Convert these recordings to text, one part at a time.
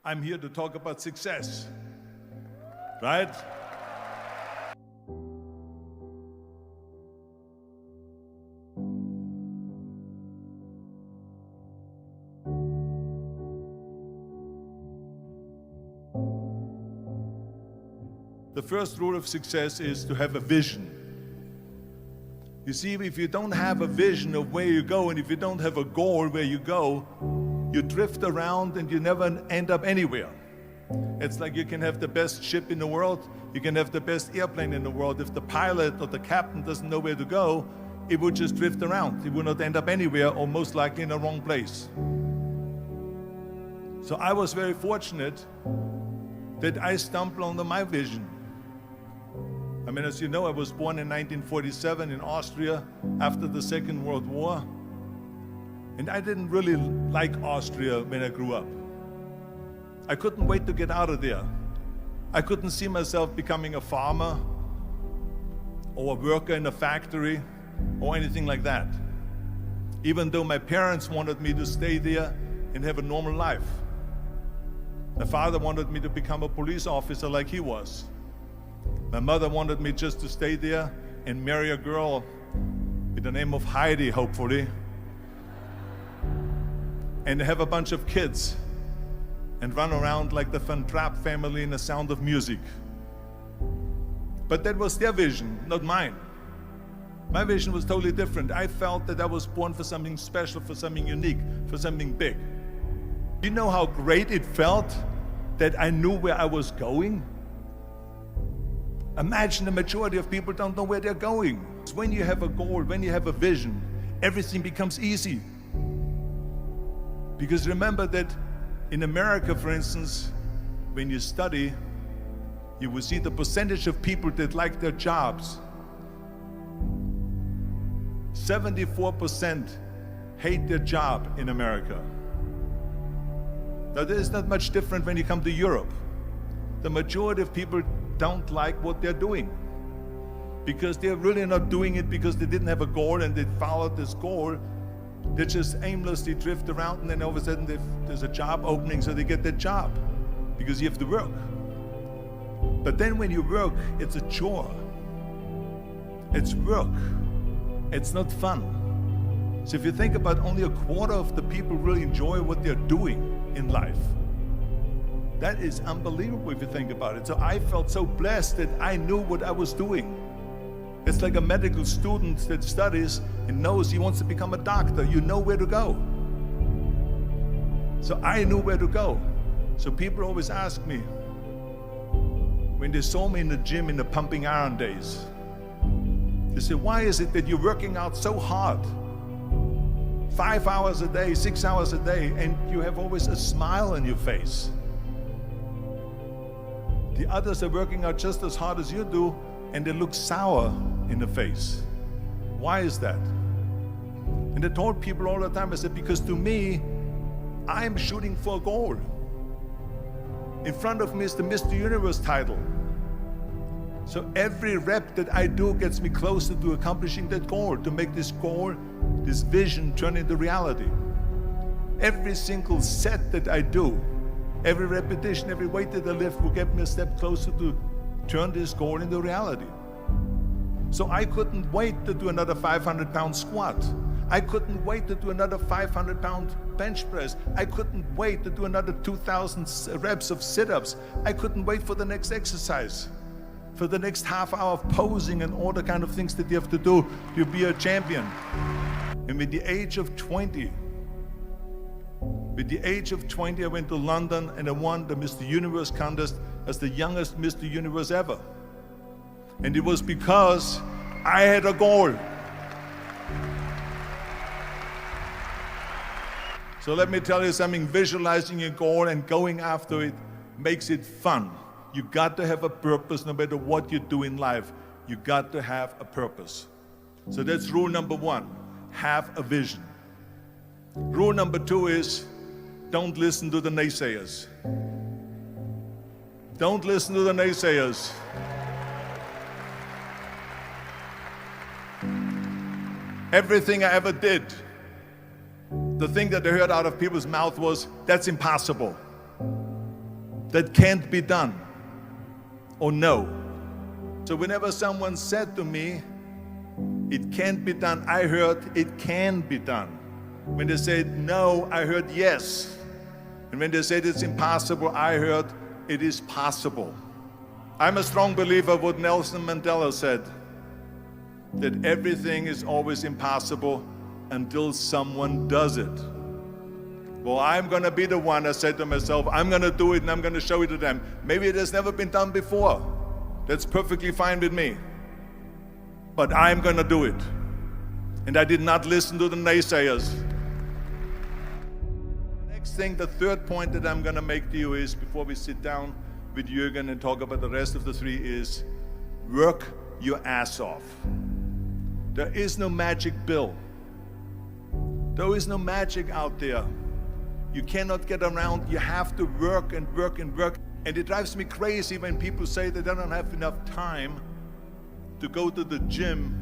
I'm here to talk about success, right? The first rule of success is to have a vision. You see, if you don't have a vision of where you go, and if you don't have a goal where you go, you drift around and you never end up anywhere. It's like you can have the best ship in the world, you can have the best airplane in the world. If the pilot or the captain doesn't know where to go, it would just drift around. It would not end up anywhere, or most likely in the wrong place. So I was very fortunate that I stumbled onto my vision. I mean, as you know, I was born in 1947 in Austria after the Second World War. And I didn't really like Austria when I grew up. I couldn't wait to get out of there. I couldn't see myself becoming a farmer or a worker in a factory or anything like that, even though my parents wanted me to stay there and have a normal life. My father wanted me to become a police officer like he was. My mother wanted me just to stay there and marry a girl with the name of Heidi, hopefully, and have a bunch of kids and run around like the Van Trapp family in The Sound of Music. But that was their vision, not mine. My vision was totally different. I felt that I was born for something special, for something unique, for something big. You know how great it felt that I knew where I was going? Imagine the majority of people don't know where they're going. When you have a goal, when you have a vision, everything becomes easy. Because remember that in America, for instance, when you study, you will see the percentage of people that like their jobs. 74% hate their job in America. Now, there is not much different when you come to Europe. The majority of people don't like what they're doing because they're really not doing it because they didn't have a goal and they followed this goal. They just aimlessly drift around, and then all of a sudden there's a job opening, so they get that job because you have to work. But then when you work, it's a chore. It's work. It's not fun. So if you think about, only a quarter of the people really enjoy what they're doing in life. That is unbelievable if you think about it. So I felt so blessed that I knew what I was doing. It's like a medical student that studies and knows he wants to become a doctor. You know where to go. So I knew where to go. So people always ask me, when they saw me in the gym in the pumping iron days, they say, why is it that you're working out so hard? 5 hours a day, 6 hours a day, and you have always a smile on your face. The others are working out just as hard as you do, and they look sour in the face. Why is that? And I told people all the time, I said, because to me, I'm shooting for a goal. In front of me is the Mr. Universe title. So every rep that I do gets me closer to accomplishing that goal, to make this goal, this vision turn into reality. Every single set that I do, every repetition, every weight that I lift will get me a step closer to turn this goal into reality. So I couldn't wait to do another 500-pound squat. I couldn't wait to do another 500-pound bench press. I couldn't wait to do another 2,000 reps of sit-ups. I couldn't wait for the next exercise, for the next half hour of posing and all the kind of things that you have to do to be a champion. And with the age of 20, I went to London and I won the Mr. Universe contest as the youngest Mr. Universe ever. And it was because I had a goal. So let me tell you something, visualizing a goal and going after it makes it fun. You got to have a purpose no matter what you do in life. You got to have a purpose. So that's rule number one, have a vision. Rule number two is, don't listen to the naysayers. Don't listen to the naysayers. Everything I ever did, the thing that I heard out of people's mouth was, that's impossible. that can't be done or no. So whenever someone said to me, it can't be done, I heard it can be done. When they said no, I heard yes. And when they said it's impossible, I heard it is possible. I'm a strong believer of what Nelson Mandela said, that everything is always impossible until someone does it. Well, I'm going to be the one, I said to myself, I'm going to do it and I'm going to show it to them. Maybe it has never been done before. That's perfectly fine with me. But I'm going to do it. And I did not listen to the naysayers. The next thing, the third point that I'm going to make to you is, before we sit down with Jürgen and talk about the rest of the three, is work your ass off. There is no magic pill. There is no magic out there. You cannot get around. You have to work and work and work. And it drives me crazy when people say that they don't have enough time to go to the gym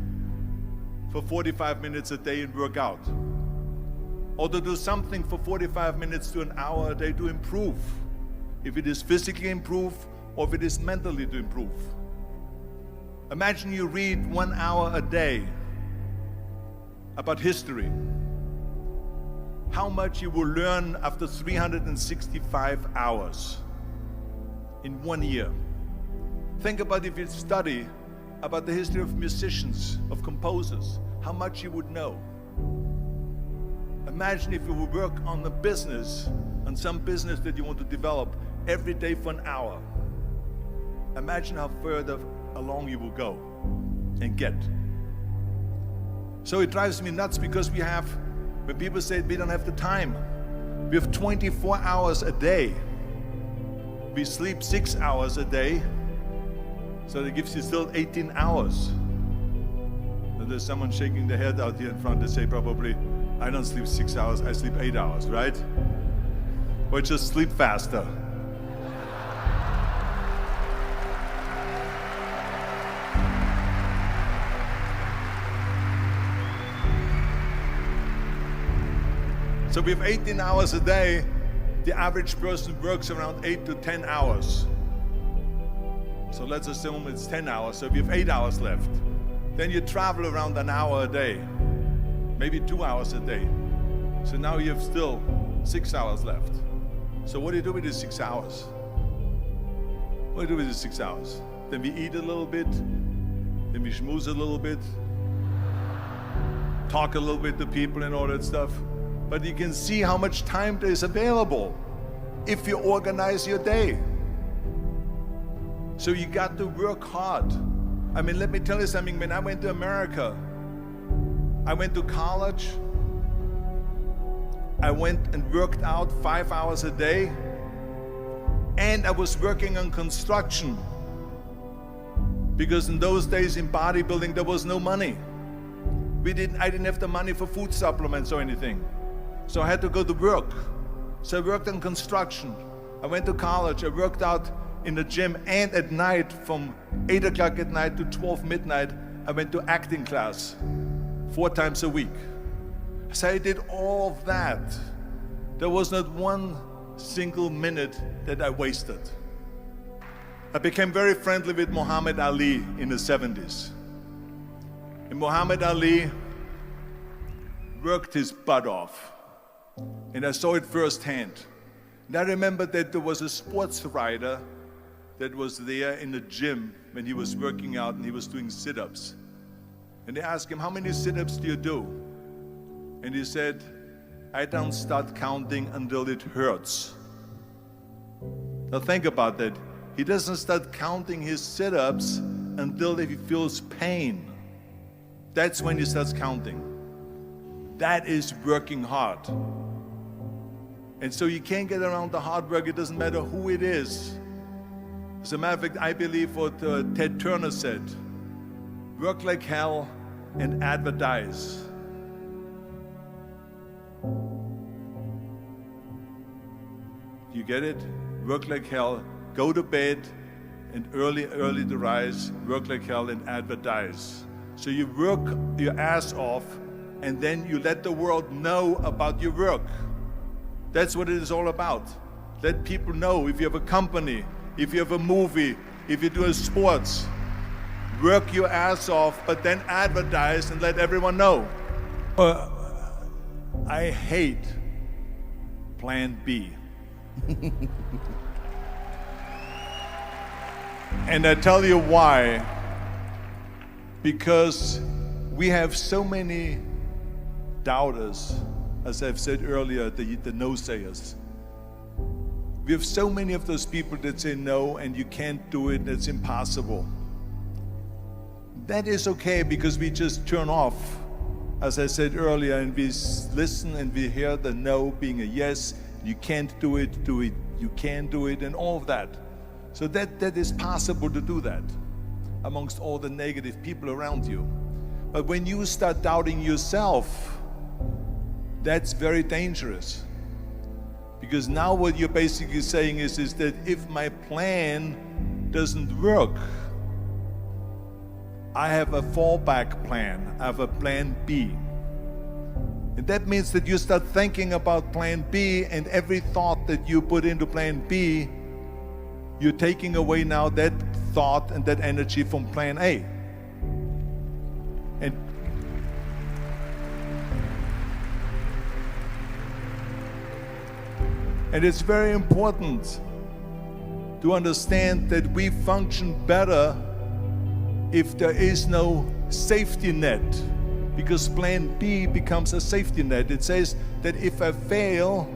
for 45 minutes a day and work out. Or to do something for 45 minutes to an hour a day to improve. If it is physically improve or if it is mentally to improve. Imagine you read 1 hour a day about history. How much you will learn after 365 hours in 1 year. Think about if you study about the history of musicians, of composers, how much you would know. Imagine if you would work on a business, on some business that you want to develop every day for an hour. Imagine how further along you will go and get. So it drives me nuts because when people say we don't have the time, we have 24 hours a day. We sleep 6 hours a day, so that gives you still 18 hours. So there's someone shaking their head out here in front. They say probably, I don't sleep 6 hours, I sleep 8 hours, right? Or just sleep faster. So we have 18 hours a day. The average person works around 8 to 10 hours. So let's assume it's 10 hours, so we have 8 hours left. Then you travel around an hour a day, maybe 2 hours a day. So now you have still 6 hours left. So what do you do with these 6 hours? What do you do with these 6 hours? Then we eat a little bit, then we schmooze a little bit, talk a little bit to people and all that stuff. But you can see how much time there is available if you organize your day. So you got to work hard. I mean, let me tell you something. When I went to America, I went to college. I went and worked out 5 hours a day. And I was working on construction. Because in those days in bodybuilding, there was no money. I didn't have the money for food supplements or anything. So I had to go to work. So I worked on construction. I went to college. I worked out in the gym, and at night from 8 o'clock at night to 12 midnight, I went to acting class 4 times a week. So I did all of that. There was not one single minute that I wasted. I became very friendly with Muhammad Ali in the 70s. And Muhammad Ali worked his butt off. And I saw it firsthand. And I remember that there was a sports writer that was there in the gym when he was working out and he was doing sit-ups. And they asked him, how many sit-ups do you do? And he said, I don't start counting until it hurts. Now think about that. He doesn't start counting his sit-ups until he feels pain. That's when he starts counting. That is working hard. And so you can't get around the hard work. It doesn't matter who it is. As a matter of fact, I believe what Ted Turner said, work like hell and advertise. You get it? Work like hell, go to bed, and early to rise, work like hell and advertise. So you work your ass off, and then you let the world know about your work. That's what it is all about. Let people know. If you have a company, if you have a movie, if you do a sports, work your ass off, but then advertise and let everyone know. I hate Plan B. And I tell you why. Because we have so many doubters, as I've said earlier, the no-sayers. We have so many of those people that say no, and you can't do it, it's impossible. That is okay, because we just turn off, as I said earlier, and we listen and we hear the no being a yes. You can't do it, you can do it, and all of that. So that is possible to do that amongst all the negative people around you. But when you start doubting yourself, that's very dangerous. Because now what you're basically saying is that if my plan doesn't work, I have a fallback plan, I have a plan B. And that means that you start thinking about plan B, and every thought that you put into plan B, you're taking away now that thought and that energy from plan A. And it's very important to understand that we function better if there is no safety net, because plan B becomes a safety net. It says that if I fail,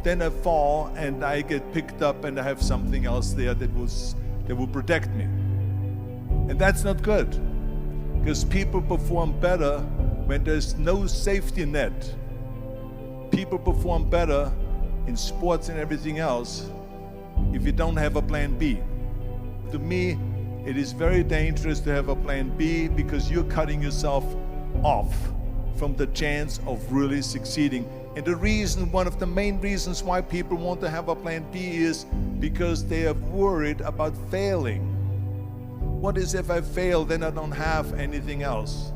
then I fall and I get picked up and I have something else there that will protect me. And that's not good, because people perform better when there's no safety net. People perform better in sports and everything else if you don't have a plan B. To me, it is very dangerous to have a plan B, because you're cutting yourself off from the chance of really succeeding. And the reason, one of the main reasons why people want to have a plan B is because they are worried about failing. What is if I fail, then I don't have anything else?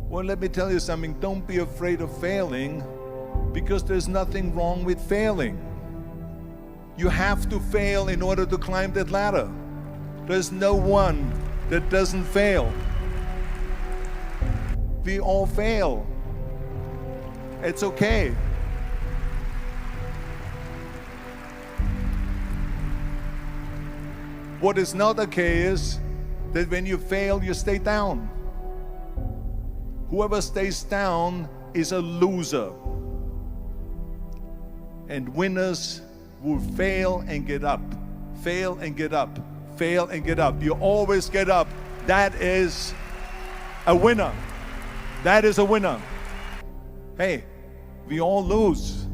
Well, let me tell you something. Don't be afraid of failing, because there's nothing wrong with failing. You have to fail in order to climb that ladder. There's no one that doesn't fail. We all fail. It's okay. What is not okay is that when you fail, you stay down. Whoever stays down is a loser. And winners will fail and get up, fail and get up, fail and get up. You always get up. That is a winner. That is a winner. Hey, we all lose.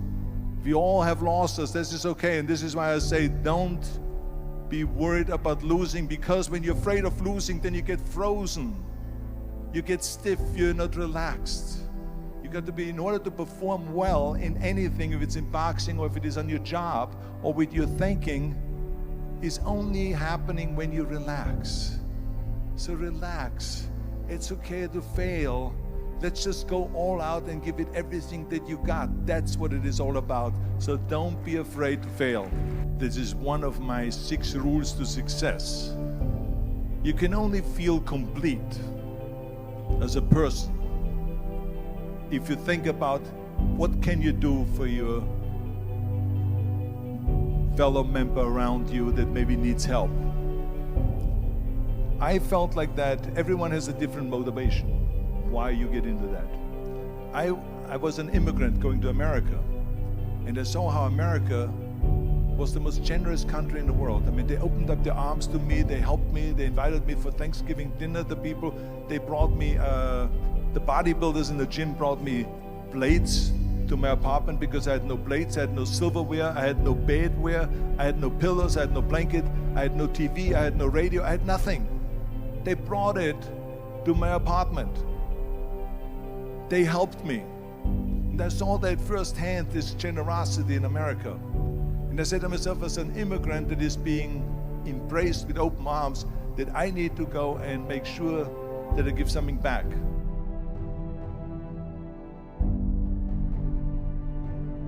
We all have losses. This is okay. And this is why I say don't be worried about losing, because when you're afraid of losing, then you get frozen. You get stiff. You're not relaxed. You got to be, in order to perform well in anything, if it's in boxing or if it is on your job or with your thinking, is only happening when you relax. So relax. It's okay to fail. Let's just go all out and give it everything that you got. That's what it is all about. So don't be afraid to fail. This is one of my 6 rules to success. You can only feel complete as a person if you think about what can you do for your fellow member around you that maybe needs help. I felt like that. Everyone has a different motivation why you get into that. I was an immigrant going to America, and I saw how America was the most generous country in the world. I mean, they opened up their arms to me, they helped me, they invited me for Thanksgiving dinner. The people, they brought me, the bodybuilders in the gym brought me plates to my apartment because I had no plates, I had no silverware, I had no bedware, I had no pillows, I had no blanket, I had no TV, I had no radio, I had nothing. They brought it to my apartment. They helped me. And I saw that firsthand, this generosity in America. And I said to myself, as an immigrant that is being embraced with open arms, that I need to go and make sure that I give something back.